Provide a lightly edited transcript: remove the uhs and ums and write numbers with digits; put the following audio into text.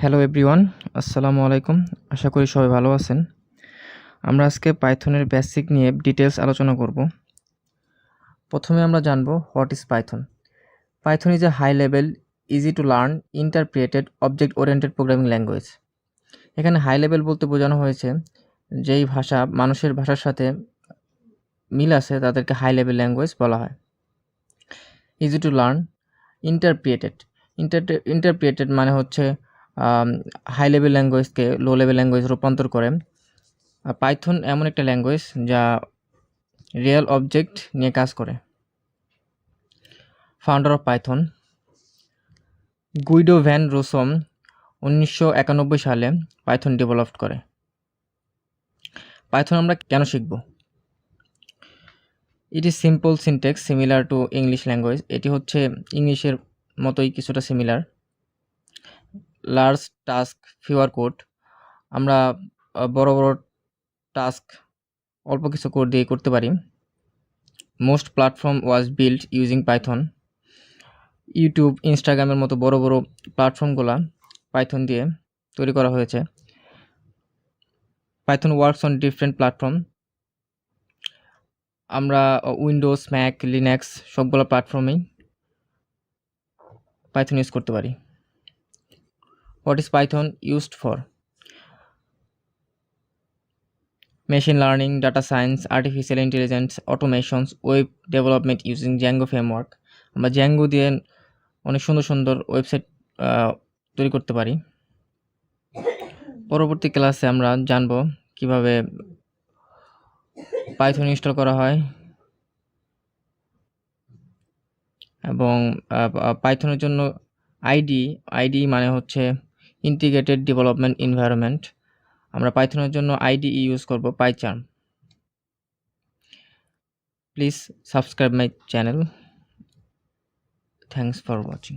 Hello everyone, আসসালামু আলাইকুম। আশা করি সবাই ভালো আছেন। আমরা আজকে পাইথনের বেসিক নিয়ে ডিটেলস আলোচনা করব। প্রথমে আমরা জানব what is Python. Python is a high level, easy to learn, interpreted, object oriented programming language. এখানে হাই লেভেল বলতে বোঝানো হয়েছে যেই ভাষা মানুষের ভাষার সাথে মিল আছে তাদেরকে হাই লেভেল ল্যাঙ্গুয়েজ বলা হয়। Easy to learn, interpreted. Interpreted মানে হচ্ছে হাই লেভেল ল্যাঙ্গুয়েজকে লো লেভেল ল্যাঙ্গুয়েজ রূপান্তর করে। পাইথন এমন একটা ল্যাঙ্গুয়েজ যা রিয়েল অবজেক্ট নিয়ে কাজ করে। Founder of Python Guido van Rossum 1991 সালে পাইথন ডেভেলপ করে। পাইথন আমরা কেন শিখব? It is simple syntax similar to English language. এটি হচ্ছে ইংলিশের মতোই কিছুটা similar. Large task fewer code. আমরা বড় বড় টাস্ক অল্প কিছু কোড দিয়ে করতে পারি। Most platform was build using Python. YouTube, ইনস্টাগ্রামের মতো বড় বড় প্ল্যাটফর্মগুলো পাইথন দিয়ে তৈরি করা হয়েছে। Python works on different platform. আমরা উইন্ডোজ, ম্যাক, লিনাক্স সবগুলো প্ল্যাটফর্মেই পাইথন ইউজ করতে পারি। What is Python used for? Machine learning, data science, artificial intelligence, automations, web development using Django framework. আমরা জ্যাঙ্গো দিয়ে অনেক সুন্দর সুন্দর ওয়েবসাইট তৈরি করতে পারি। পরবর্তী ক্লাসে আমরা জানব কিভাবে পাইথন ইনস্টল করা হয় এবং পাইথনের জন্য আইডি মানে হচ্ছে ইন্টিগ্রেটেড ডেভেলপমেন্ট এনভায়রনমেন্ট। আমরা পাইথনের জন্য আইডিই ইউজ করব, PyCharm. Please subscribe my channel. Thanks for watching.